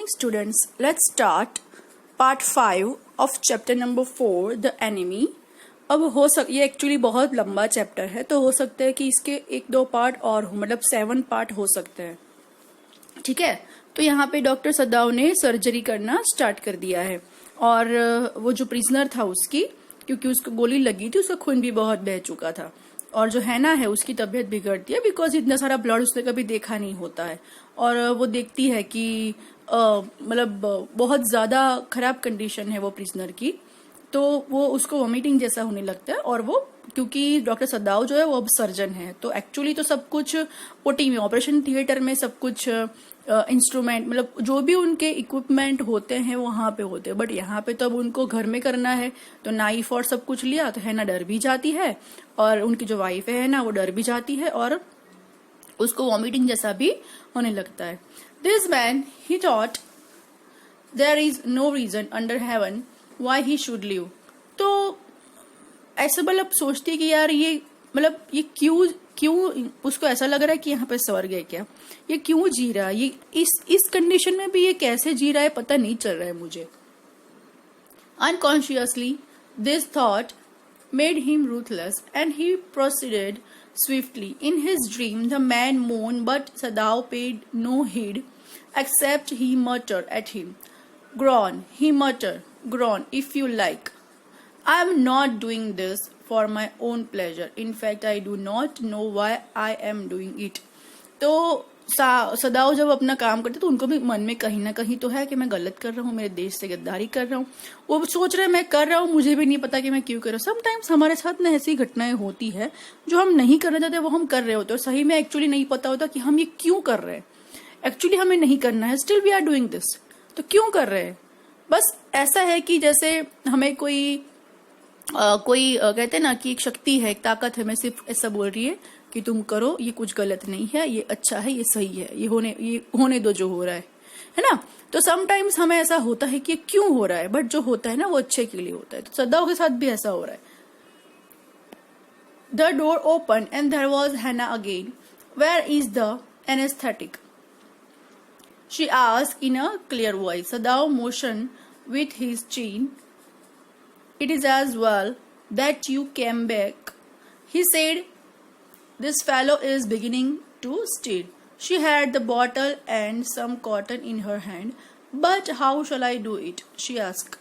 morning, students. Let's start part 5 of chapter number 4, The Enemy. अब ये actually बहुत लंबा चैप्टर है, तो हो सकता है कि इसके 1-2 पार्ट और हो, मतलब 7 पार्ट हो सकते हैं. ठीक है. तो यहाँ पे डॉक्टर सदाव ने सर्जरी करना स्टार्ट कर दिया है और वो जो प्रिजनर था उसकी, क्योंकि उसको गोली लगी थी, उसका खून भी बहुत बह चुका था और जो हैना है उसकी तबीयत बिगड़ती है बिकॉज इतना सारा ब्लड उसने कभी देखा नहीं होता है और वो देखती है कि मतलब बहुत ज्यादा खराब कंडीशन है वो प्रिजनर की, तो वो उसको वॉमिटिंग जैसा होने लगता है. और वो क्योंकि डॉक्टर सदाव जो है वो अब सर्जन है, तो एक्चुअली तो सब कुछ ओटी में, ऑपरेशन थिएटर में सब कुछ इंस्ट्रूमेंट, मतलब जो भी उनके इक्विपमेंट होते हैं वहां पे होते हैं, बट यहाँ पे तो अब उनको घर में करना है, तो नाइफ और सब कुछ लिया, तो है ना डर भी जाती है और उनकी जो वाइफ है ना वो डर भी जाती है और उसको वॉमिटिंग जैसा भी होने लगता है. This man he thought there is no reason under heaven why he should live. तो ऐसे मतलब सोचती है कि यार ये मतलब ये क्यों उसको ऐसा लग रहा है कि यहाँ पे स्वर्ग है क्या, ये क्यों जी रहा है, ये इस कंडीशन में भी ये कैसे जी रहा है पता नहीं चल रहा है मुझे. Unconsciously this thought made him ruthless and he proceeded swiftly. In his dream the man moaned, but Sadav paid no heed except he muttered at him, "Groan," he muttered, "groan if you like. I am not doing this for my own pleasure. In fact, I do not know why I am doing it." तो सदाव जब अपना काम करते तो उनको भी मन में कहीं ना कहीं तो है कि मैं गलत कर रहा हूँ, मेरे देश से गद्दारी कर रहा हूँ. वो सोच रहे मैं कर रहा हूँ, मुझे भी नहीं पता कि मैं क्यों कर रहा हूँ. समटाइम्स हमारे साथ ना ऐसी घटनाएं होती है जो हम नहीं करना चाहते वो हम कर रहे होते और सही में एक्चुअली नहीं पता होता कि हम ये क्यों कर रहे हैं. एक्चुअली हमें नहीं करना है, still we are doing this. तो क्यों कर रहे हैं? बस ऐसा है कि जैसे हमें कोई कहते हैं ना कि एक शक्ति है, एक ताकत है, मैं सिर्फ ऐसा बोल रही है कि तुम करो, ये कुछ गलत नहीं है, ये अच्छा है, ये सही है, ये होने दो जो हो रहा है ना. तो समटाइम्स हमें ऐसा होता है कि क्यों हो रहा है, बट जो होता है ना वो अच्छे के लिए होता है. तो सदाव के साथ भी ऐसा हो रहा है. The door open and there was Hannah again. Where is the anesthetic? She asked in a clear voice. Sadao motion with his chin. It is as well that you came back, he said. This fellow is beginning to steal. She had the bottle and some cotton in her hand. But how shall I do it? She asked.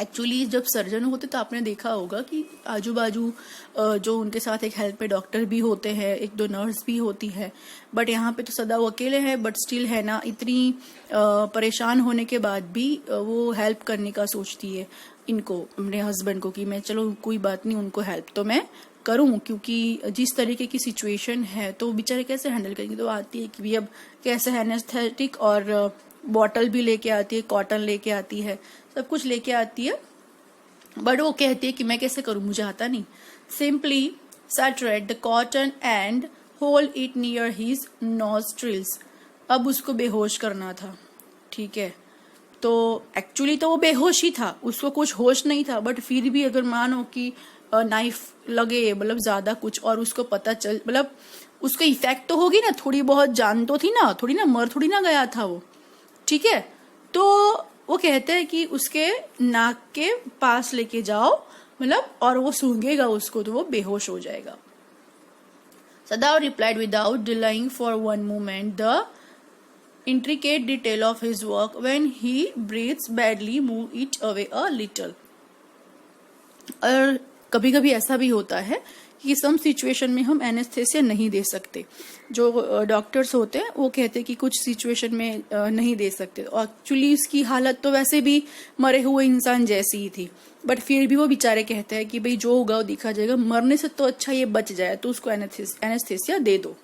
Actually जब surgeon होते तो आपने देखा होगा कि आजू बाजू जो उनके साथ एक हेल्प पे डॉक्टर भी होते हैं, 1-2 नर्स भी होती है, बट यहाँ पे तो सदा वो अकेले हैं. बट स्टिल है ना, इतनी परेशान होने के बाद भी वो हेल्प करने का सोचती है इनको, अपने हस्बैंड को, कि मैं चलो कोई बात नहीं, उनको हेल्प तो मैं करूं, क्योंकि जिस तरीके की सिचुएशन है तो बेचारे कैसे हैंडल करेंगे. तो आती है कि भी अब कैसे एनेस्थेटिक और बॉटल भी लेके आती है, कॉटन लेके आती है, सब कुछ लेके आती है, बट वो कहती है कि मैं कैसे करूं, मुझे आता नहीं. Simply saturate the cotton and hold it near his nostrils. अब उसको बेहोश करना था. ठीक है, तो एक्चुअली तो वो बेहोश ही था, उसको कुछ होश नहीं था, बट फिर भी अगर मानो कि नाइफ लगे, मतलब ज्यादा कुछ, और उसको पता चल, मतलब उसका इफेक्ट तो होगी ना, थोड़ी बहुत जान तो थी ना, थोड़ी ना मर थोड़ी ना गया था वो. ठीक है, तो वो कहते हैं कि उसके नाक के पास लेके जाओ, मतलब, और वो सूंघेगा उसको तो वो बेहोश हो जाएगा. सदाव replied without delaying for one moment the intricate detail of his work. When he breathes badly, move it away a little. और कभी कभी ऐसा भी होता है कि सम सिचुएशन में हम एनेस्थेसिया नहीं दे सकते. जो डॉक्टर्स होते हैं वो कहते हैं कि कुछ सिचुएशन में नहीं दे सकते. एक्चुअली उसकी हालत तो वैसे भी मरे हुए इंसान जैसी ही थी, बट फिर भी वो बेचारे कहते हैं कि भाई जो होगा वो दिखा जाएगा, मरने से तो अच्छा ये बच जाए, तो उसको एनेस्थेसिया दे दो.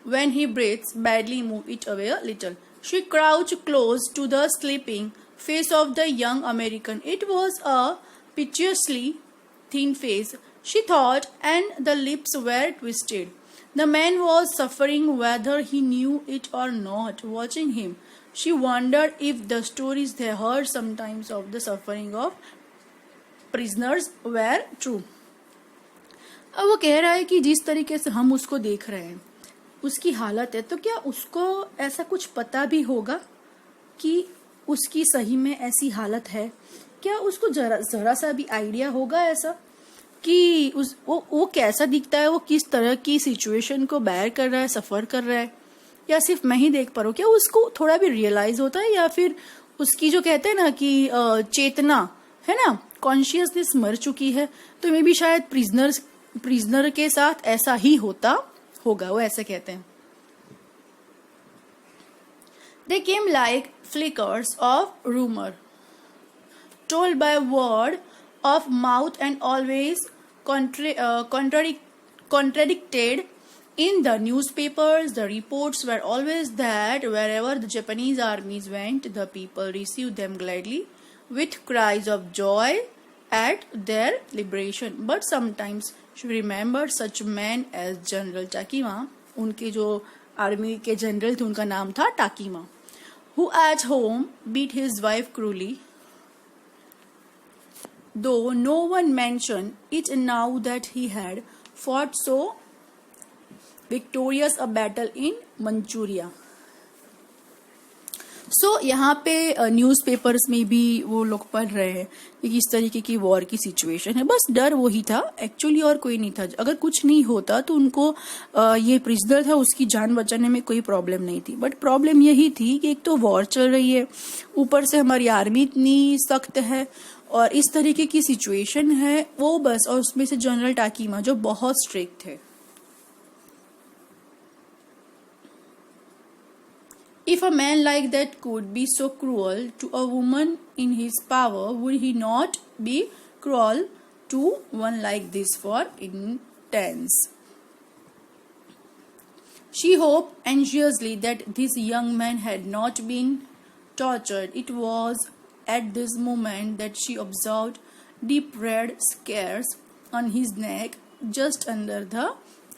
When he breathes badly, move it away a little. She crouched close to the sleeping face of the young American. It was a piteously thin face, she thought, and the lips were twisted. The man was suffering whether he knew it or not. Watching him, she wondered if the stories they heard sometimes of the suffering of prisoners were true. अब वो कह रहा है कि जिस तरीके से हम उसको देख रहे हैं, उसकी हालत है, तो क्या उसको ऐसा कुछ पता भी होगा कि उसकी सही में ऐसी हालत है? क्या उसको जरा सा भी आइडिया होगा ऐसा कि वो कैसा दिखता है, वो किस तरह की सिचुएशन को बेयर कर रहा है, सफर कर रहा है, या सिर्फ मैं ही देख पा रहा हूँ? क्या उसको थोड़ा भी रियलाइज होता है, या फिर उसकी जो कहते हैं ना कि चेतना है ना, कॉन्शियसनेस मर चुकी है? तो मे बी शायद प्रिजनर के साथ ऐसा ही होता होगा, वो ऐसे कहते हैं। They came like flickers of rumor, told by word of mouth and always contradicted in the newspapers. The reports were always that wherever the Japanese armies went, the people received them gladly with cries of joy at their liberation. But sometimes she remembered such men as General Takima. उनके जो army के general थे उनका नाम था टाकीमा, who at home beat his wife cruelly, though no one mentioned it now that he had fought so victorious a battle in Manchuria. यहाँ पे newspapers में भी वो लोग पढ़ रहे हैं कि किस तरीके की वॉर की सिचुएशन है। बस डर वही था एक्चुअली, और कोई नहीं था। अगर कुछ नहीं होता तो उनको ये प्रिजनर था उसकी जान बचाने में कोई प्रॉब्लम नहीं थी, बट प्रॉब्लम यही थी कि एक तो वॉर चल रही है, ऊपर से हमारी आर्मी इतनी सख्त है और इस तरीके की सिचुएशन है वो बस। और उसमें से जनरल टाकीमा जो बहुत स्ट्रिक्ट थे। If a man like that could be so cruel to a woman in his power, would he not be cruel to one like this for instance? She hoped anxiously that this young man had not been tortured. It was at this moment that she observed deep red scars on his neck just under the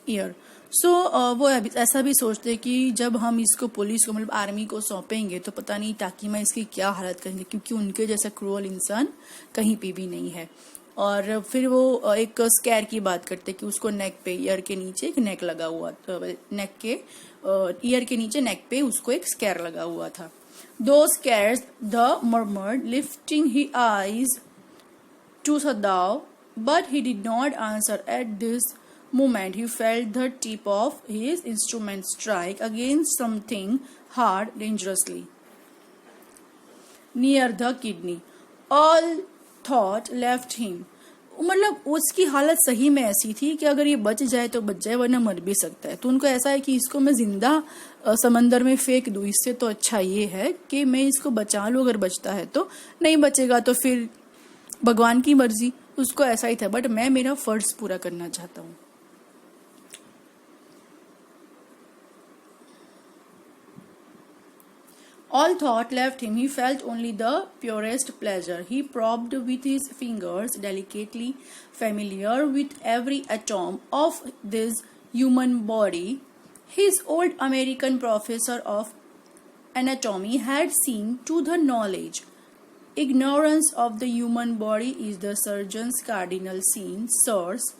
ear. वो ऐसा भी सोचते कि जब हम इसको police को मतलब आर्मी को सौंपेंगे तो पता नहीं टाकीमा इसकी क्या हालत करेंगे, क्योंकि उनके जैसा क्रूअल इंसान कहीं पे भी नहीं है। और फिर वो एक स्कैर की बात करते कि उसको नेक पे, ईयर के नीचे एक नेक लगा हुआ, नेक के ईयर के नीचे नेक पे उसको एक स्कैर लगा हुआ था। दो scares the murmured, lifting he eyes to shadow, but he did not answer. At this moment he felt the tip of his instrument strike against something hard dangerously near the kidney. All thought left him. मतलब उसकी हालत सही में ऐसी थी कि अगर ये बच जाए तो बच जाए, वरना मर भी सकता है। तो उनको ऐसा है कि इसको मैं जिंदा समंदर में फेंक दूं, इससे तो अच्छा ये है कि मैं इसको बचा लूं। अगर बचता है तो, नहीं बचेगा तो फिर भगवान की मर्जी। उसको ऐसा ही था, बट मैं मेरा फर्ज पूरा करना चाहता हूँ। All thought left him. He felt only the purest pleasure. He probed with his fingers, delicately familiar with every atom of this human body. His old American professor of anatomy had seen to the knowledge. Ignorance of the human body is the surgeon's cardinal sin, sirs.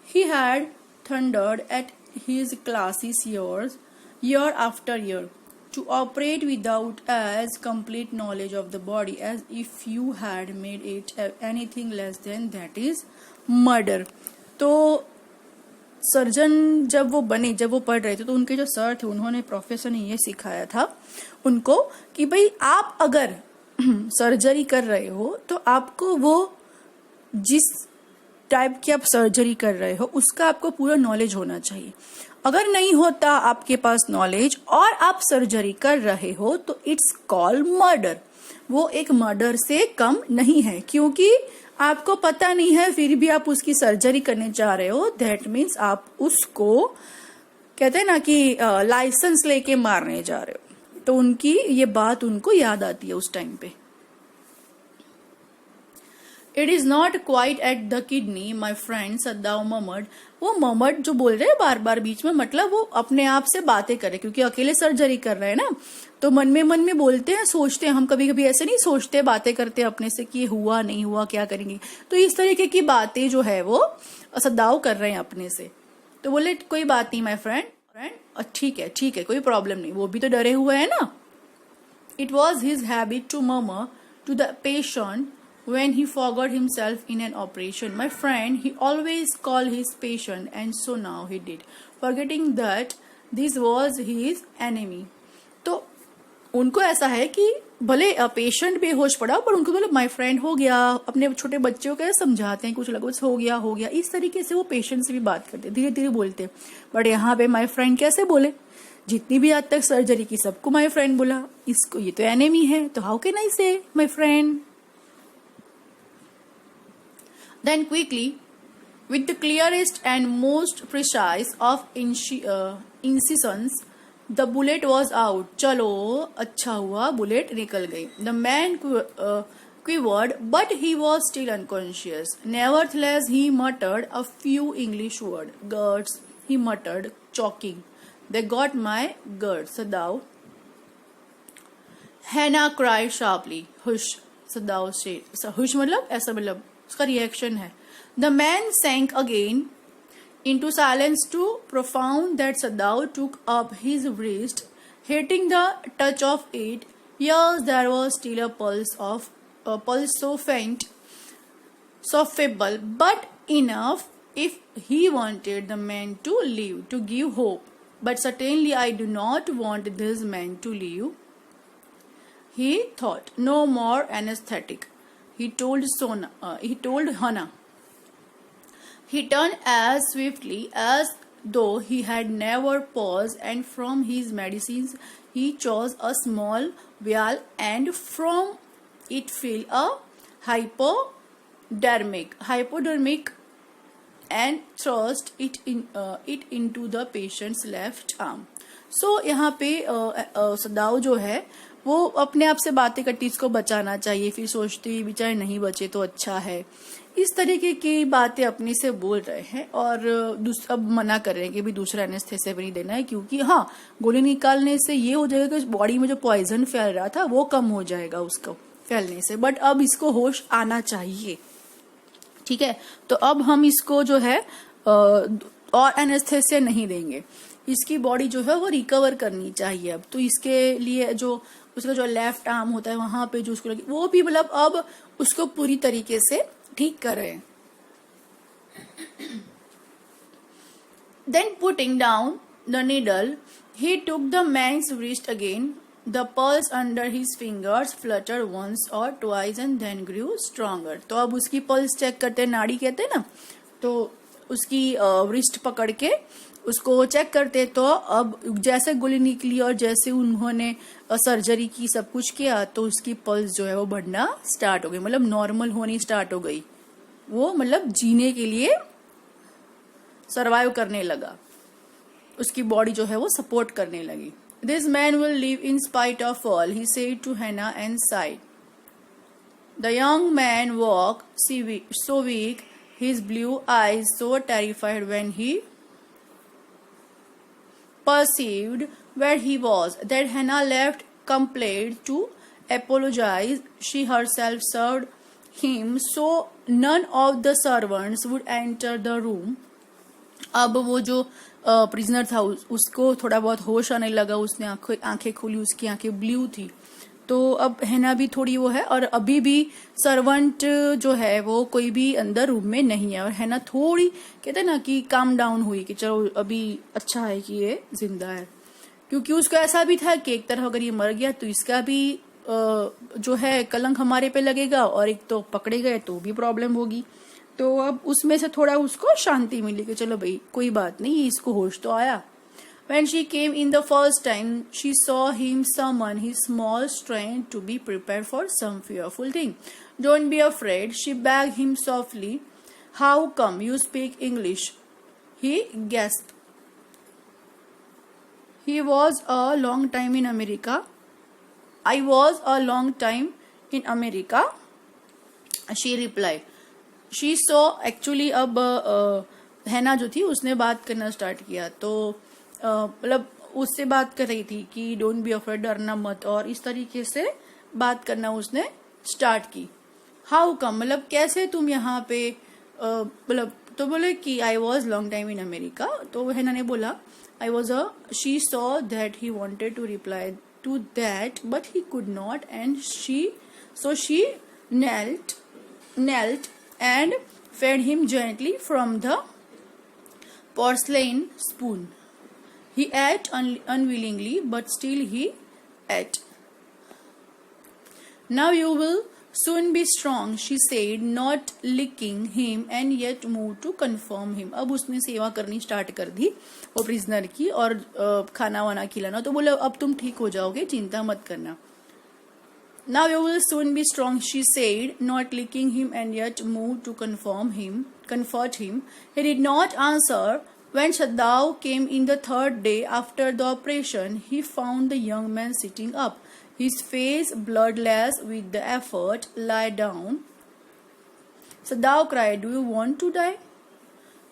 He had thundered at his classes year after year, to operate without as complete knowledge of the body as if you had made it anything less than that is murder. तो surgeon जब वो बने, जब वो पढ़ रहे थे, तो उनके जो सर थे, उन्होंने, प्रोफेसर ने ये सिखाया था उनको कि भाई आप अगर सर्जरी कर रहे हो तो आपको वो जिस टाइप की आप सर्जरी कर रहे हो उसका आपको पूरा नॉलेज होना चाहिए। अगर नहीं होता आपके पास नॉलेज और आप सर्जरी कर रहे हो तो इट्स कॉल्ड मर्डर। वो एक मर्डर से कम नहीं है, क्योंकि आपको पता नहीं है फिर भी आप उसकी सर्जरी करने जा रहे हो। दैट मीन्स आप उसको कहते हैं ना कि लाइसेंस लेके मारने जा रहे हो। तो उनकी ये बात उनको याद आती है उस टाइम पे। It is not quite at the kidney, my friend, सद्दाव ममड। वो ममड जो बोल रहे हैं बार बार बीच में, मतलब वो अपने आप से बातें करे, क्योंकि अकेले सर्जरी कर रहे हैं ना, तो मन में बोलते हैं, सोचते हैं। हम कभी कभी ऐसे नहीं सोचते, बातें करते हैं अपने से कि हुआ नहीं हुआ क्या करेंगे। तो इस तरीके की बातें जो है वो सद्दाव कर रहे हैं अपने से। तो बोले कोई बात नहीं माय फ्रेंड, फ्रेंड ठीक है कोई प्रॉब्लम नहीं, वो भी तो डरे हुए हैं ना. It was his habit to murmur to the patient when he forgot himself in an operation. My friend, he always called his patient, and so now he did, forgetting that this was his enemy. तो उनको ऐसा है कि भले patient बेहोश पड़ा पर उनको मतलब माय फ्रेंड हो गया. अपने छोटे बच्चों को समझाते हैं कुछ लगा बस हो गया इस तरीके से वो पेशेंट से भी बात करते, धीरे धीरे बोलते. बट यहाँ पे माय फ्रेंड कैसे बोले, जितनी भी आज तक सर्जरी की सबको माय फ्रेंड बोला, इसको ये तो एनिमी है, तो how can I say my friend. Then quickly with the clearest and most precise of incisions, the bullet was out. चलो अच्छा हुआ बुलेट निकल गई. The man quivered, but he was still unconscious. Nevertheless, he muttered a few English words. Guards, he muttered, choking. They got my guards. Sadao. Hannah cried sharply. Hush. Sadao said. Hush मतलब ऐसा मतलब उसका reaction है. The man sank again into silence too profound that Sadao took up his wrist, hating the touch of it. Yes, there was still a pulse so faint, so feeble, but enough if he wanted the man to live, to give hope. But certainly I do not want this man to live. He thought. No more anesthetic. He told Hannah. He turned as swiftly as though he had never paused, and from his medicines he chose a small vial, and from it filled a hypodermic, and thrust it into the patient's left arm. So यहाँ पे सदाओ जो है वो अपने आप से बातें करती, इसको बचाना चाहिए, फिर सोचती बेचारे नहीं बचे तो अच्छा है. इस तरीके की बातें अपने से बोल रहे हैं और अब मना कर रहे हैं कि भी दूसरा एनेस्थेसिया भी नहीं देना है, क्योंकि हाँ गोली निकालने से ये हो जाएगा कि बॉडी में जो पॉइजन फैल रहा था वो कम हो जाएगा उसको फैलने से. बट अब इसको होश आना चाहिए. ठीक है, तो अब हम इसको जो है और एनेस्थेसिया नहीं देंगे, इसकी बॉडी जो है वो रिकवर करनी चाहिए. अब तो इसके लिए जो उसका जो लेफ्ट आर्म होता है वहां पे जो उसको लगी वो भी मतलब अब उसको पूरी तरीके से ठीक कर रहे हैं. Then putting down the needle, he took the man's wrist again. The pulse under his fingers fluttered once or twice and then grew stronger. तो अब उसकी पल्स चेक करते हैं, नाड़ी कहते हैं ना, तो उसकी wrist पकड़ के उसको चेक करते. तो अब जैसे गोली निकली और जैसे उन्होंने सर्जरी की सब कुछ किया तो उसकी पल्स जो है वो बढ़ना स्टार्ट हो गई, मतलब नॉर्मल होनी स्टार्ट हो गई. वो मतलब जीने के लिए सरवाइव करने लगा, उसकी बॉडी जो है वो सपोर्ट करने लगी. This man will live in spite of all, he said to Hannah and sighed. The young man walked so weak, his blue eyes so terrified when he perceived where he was, that Hannah left compelled to apologize. She herself served him so none of the servants would enter the room. अब वो जो prisoner था उसको थोड़ा बहुत होश आने लगा, उसने आंखें खोली, उसकी आंखें ब्लू थी. तो अब हैना भी थोड़ी वो है और अभी भी सर्वेंट जो है वो कोई भी अंदर रूम में नहीं है. और हैना थोड़ी कहते हैं ना कि काम डाउन हुई कि चलो अभी अच्छा है कि ये जिंदा है, क्योंकि उसको ऐसा भी था कि एक तरह अगर ये मर गया तो इसका भी जो है कलंक हमारे पे लगेगा और एक तो पकड़े गए तो भी प्रॉब्लम होगी. तो अब उसमें से थोड़ा उसको शांति मिली कि चलो भाई कोई बात नहीं, इसको होश तो आया. When she came in the first time, she saw him summon his small strength to be prepared for some fearful thing. Don't be afraid, she begged him softly. How come you speak English? He gasped. He was a long time in America. I was a long time in America, she replied. She saw actually अब हैना जो थी उसने बात करना start किया, तो मतलब उससे बात कर रही थी कि डोंट बी अफ्रेड, डरना मत, और इस तरीके से बात करना उसने स्टार्ट की. हाउ कम मतलब कैसे तुम यहाँ पे मतलब, तो बोले कि I was long time in America. तो हैना ने बोला She saw that he wanted to reply to that, but he could not, and she knelt and fed him gently from the porcelain spoon. He ate unwillingly, but still he ate. Now you will soon be strong, she said, not licking him and yet moved to confirm him. अब उसने सेवा करनी start कर दी वो prisoner की और खाना वाना खिलाना, तो बोले अब तुम ठीक हो जाओगे, चिंता मत करना. Now you will soon be strong, she said, not licking him and yet moved to comfort him. He did not answer. When Shaddao came in the third day after the operation, he found the young man sitting up, his face bloodless with the effort. Lie down. Shaddao cried, do you want to die?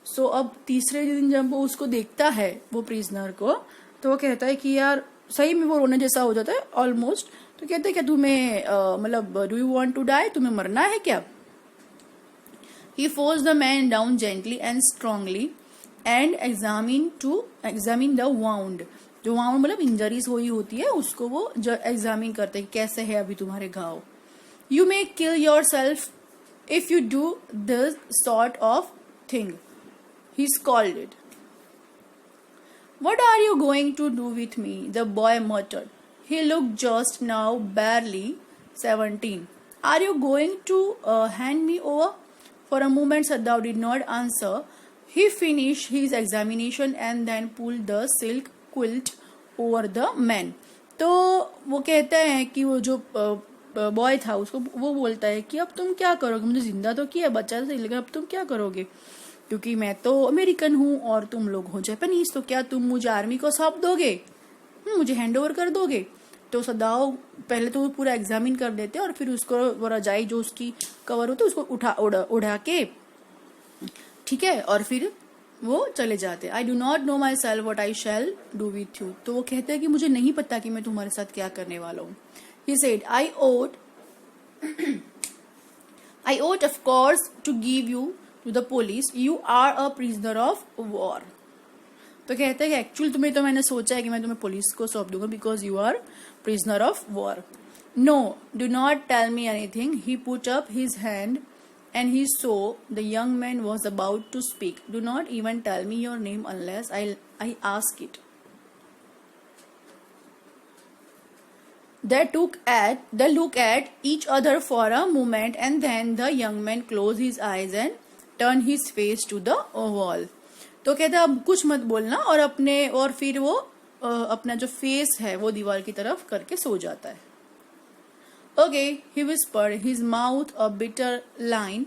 So अब तीसरे दिन जब वो उसको देखता है वो prisoner को, तो वो कहता है कि यार सही में वो रोने जैसा हो जाता है ऑलमोस्ट. तो कहते हैं क्या तुम्हें मतलब do you want to die, तुम्हें मरना है क्या? He forced the man down gently and strongly and examine the wound. जो wound मतलब इंजरीज हुई होती है उसको वो एग्जामिन करते हैं कैसे है अभी तुम्हारे घाव. You may kill yourself if you do this sort of thing, he scolded. What are you going to do with me? The boy muttered. He looked just now barely 17. Are you going to hand me over? For a moment Shaddao did not answer. He finished his examination and then pulled the silk quilt over the man. तो वो कहता है कि वो जो boy था उसको वो बोलता है कि अब तुम क्या करोगे, मुझे जिंदा तो किया बच्चा से, लेकिन अब तुम क्या करोगे, क्योंकि मैं तो अमेरिकन हूँ और तुम लोग हो जापानीज, तो क्या तुम मुझे आर्मी को सौंप दोगे, मुझे हैंड ओवर कर दोगे? तो सदाओ पहले तो वो पूरा एग्जामिन कर देते और फिर उसको वो रजाई जो उसकी कवर होती है उसको उड़ा के, ठीक है, और फिर वो चले जाते. I do not know my self what I shall do with you. तो वो कहते हैं कि मुझे नहीं पता कि मैं तुम्हारे साथ क्या करने वाला हूँ. He said, I ought of course to give you to the police. You are a prisoner of war. तो कहते हैं कि एक्चुअली तुम्हें तो मैंने सोचा है कि मैं तुम्हें पुलिस को सौंप दूंगा because you are prisoner of war. No, do not tell me anything. He put up his hand and he saw the young man was about to speak. Do not even tell me your name unless I ask it. They look at each other for a moment and then the young man closed his eyes and turned his face to the wall. तो कहते हैं अब कुछ मत बोलना और फिर वो अपना जो फेस है वो दीवार की तरफ करके सो जाता है. Okay, he whispered, his mouth a bitter line.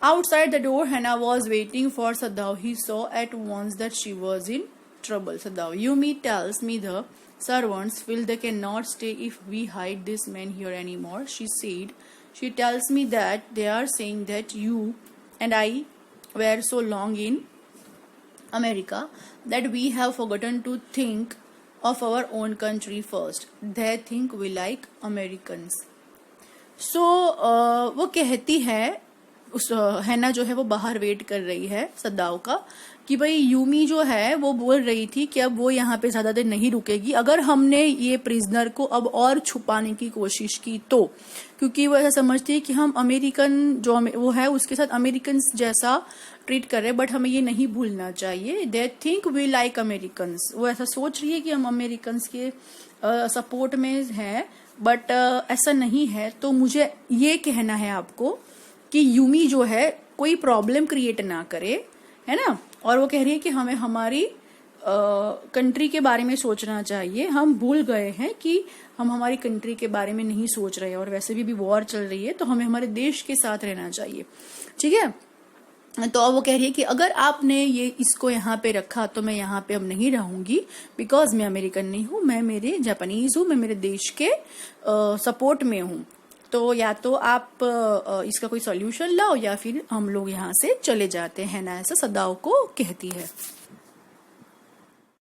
Outside the door, Hannah was waiting for Shaddao. He saw at once that she was in trouble. Shaddao, Yumi tells me the servants feel they cannot stay if we hide this man here anymore, she said. She tells me that they are saying that you and I were so long in America that we have forgotten to think of our own country first. They think we like Americans. So वो कहती है उस हैना जो है वो बाहर wait कर रही है सदाओ का कि भाई यूमी जो है वो बोल रही थी कि अब वो यहाँ पे ज्यादा देर नहीं रुकेगी अगर हमने ये प्रिजनर को अब और छुपाने की कोशिश की तो, क्योंकि वो ऐसा समझती है कि हम अमेरिकन जो वो है उसके साथ अमेरिकन जैसा ट्रीट कर रहे हैं, बट हमें ये नहीं भूलना चाहिए. They think we like Americans. वो ऐसा सोच रही है कि हम अमेरिकन्स के सपोर्ट में हैं, बट ऐसा नहीं है. तो मुझे ये कहना है आपको कि यूमी जो है कोई प्रॉब्लम क्रिएट ना करे, है ना. और वो कह रही है कि हमें हमारी कंट्री के बारे में सोचना चाहिए. हम भूल गए हैं कि हम हमारी कंट्री के बारे में नहीं सोच रहे हैं और वैसे भी वॉर चल रही है तो हमें हमारे देश के साथ रहना चाहिए, ठीक है. तो वो कह रही है कि अगर आपने ये इसको यहाँ पे रखा तो मैं यहाँ पे अब नहीं रहूंगी बिकॉज मैं अमेरिकन नहीं हूँ, मैं मेरे जापानीज हूँ, मैं मेरे देश के सपोर्ट में हूँ. तो या तो आप इसका कोई सॉल्यूशन लाओ या फिर हम लोग यहाँ से चले जाते हैं ना, ऐसा सदाओ को कहती है.